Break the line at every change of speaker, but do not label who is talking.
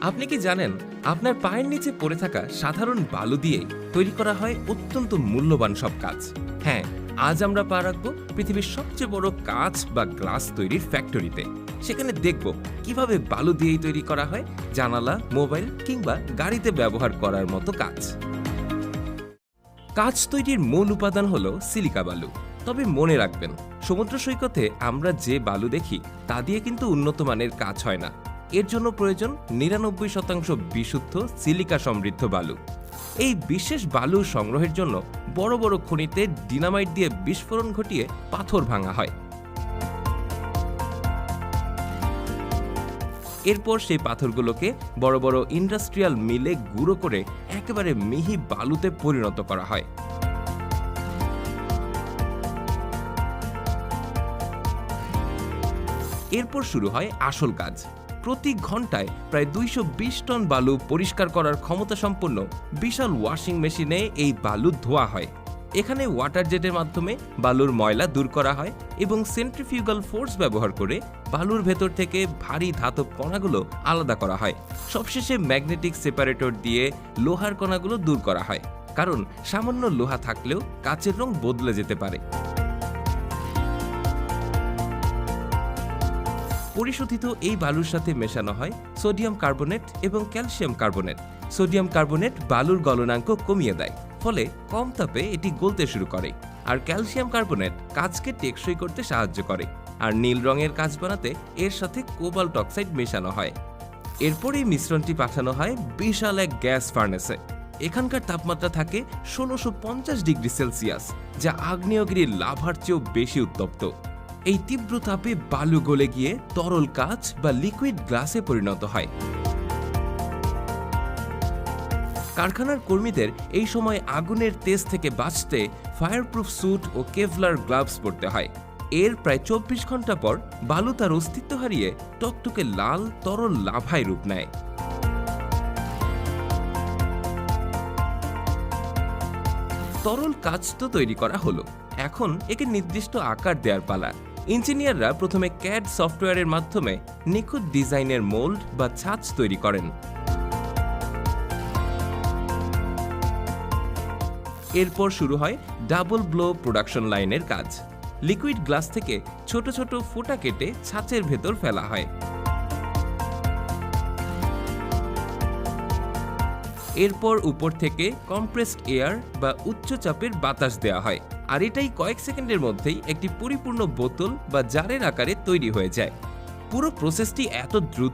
আপনি কি জানেন আপনার পায়ের নিচে পড়ে থাকা সাধারণ বালু দিয়েই তৈরি করা হয় অত্যন্ত মূল্যবান সব কাজ। হ্যাঁ, আজ আমরা পা রাখবো পৃথিবীর সবচেয়ে বড় কাঁচ বা গ্লাস তৈরির ফ্যাক্টরিতে। সেখানে দেখব কিভাবে বালু দিয়েই তৈরি করা হয় জানালা, মোবাইল কিংবা গাড়িতে ব্যবহার করার মতো কাজ। কাঁচ তৈরির মূল উপাদান হলো সিলিকা বালু। তবে মনে রাখবেন, সমুদ্র সৈকতে আমরা যে বালু দেখি তা দিয়ে কিন্তু উন্নত মানের কাজ হয় না। এর জন্য প্রয়োজন ৯৯% বিশুদ্ধ সিলিকা সমৃদ্ধ বালু। এই বিশেষ বালু সংগ্রহের জন্য বড় বড় খনিতে ডিনামাইট দিয়ে বিস্ফোরণ ঘটিয়ে পাথর ভাঙা হয়। এরপর সেই পাথরগুলোকে বড় বড় ইন্ডাস্ট্রিয়াল মিলে গুঁড়ো করে একেবারে মিহি বালুতে পরিণত করা হয়। এরপর শুরু হয় আসল কাজ। প্রতি ঘন্টায় প্রায় ২২০ টন বালু পরিষ্কার করার ক্ষমতা সম্পন্ন বিশাল ওয়াশিং মেশিনে এই বালু ধোয়া হয়। এখানে ওয়াটার জেটের মাধ্যমে বালুর ময়লা দূর করা হয় এবং সেন্ট্রিফিউগাল ফোর্স ব্যবহার করে বালুর ভেতর থেকে ভারী ধাতব কণাগুলো আলাদা করা হয়। সবশেষে ম্যাগনেটিক সেপারেটর দিয়ে লোহার কণাগুলো দূর করা হয়, কারণ সামান্য লোহা থাকলেও কাচের রং বদলে যেতে পারে। পরিশোধিত এই বালুর সাথে মেশানো হয় সোডিয়াম কার্বনেট এবং ক্যালসিয়াম কার্বনেট। সোডিয়াম কার্বনেট বালুর গলনাঙ্ক কমিয়ে দেয়, ফলে কম তাপে এটি গলতে শুরু করে। আর ক্যালসিয়াম কার্বনেট কাঁচকে টেকসই করতে সাহায্য করে। আর নীল রঙের কাঁচ বানাতে এর সাথে কোবাল্ট অক্সাইড মেশানো হয়। এরপর এই মিশ্রণটি পাঠানো হয় বিশাল এক গ্যাস ফার্নেসে। এখানকার তাপমাত্রা থাকে ১৬৫০ ডিগ্রি সেলসিয়াস, যা আগ্নেয়গিরির লাভার চেয়েও বেশি উত্তপ্ত। এই তীব্র তাপে বালু গলে গিয়ে তরল কাঁচ বা লিকুইড গ্লাসে পরিণত হয়। কারখানার কর্মীদের এই সময় আগুনের তেজ থেকে বাঁচতে ফায়ারপ্রুফ স্যুট ও কেভলার গ্লাভস পরতে হয়। এর প্রায় ২৪ ঘন্টা পর বালু তার অস্তিত্ব হারিয়ে টকটকে লাল তরল লাভায় রূপ নেয়। তরল কাঁচ তো তৈরি করা হলো, এখন একে নির্দিষ্ট আকার দেওয়ার পালা। ইঞ্জিনিয়াররা প্রথমে ক্যাড সফটওয়্যারের মাধ্যমে নিখুঁত ডিজাইনের মোল্ড বা ছাঁচ তৈরি করেন। এরপর শুরু হয় ডাবল ব্লো প্রোডাকশন লাইনের কাজ। লিকুইড গ্লাস থেকে ছোট ছোট ফোঁটা কেটে ছাঁচের ভেতর ফেলা হয়। এরপর উপর থেকে কম্প্রেসড এয়ার বা উচ্চ চাপের বাতাস দেওয়া হয়, আর এটাই কয়েক সেকেন্ডের মধ্যেই একটি পরিপূর্ণ বোতল বা জারের আকারে তৈরি হয়ে যায়। পুরো প্রসেসটি এত দ্রুত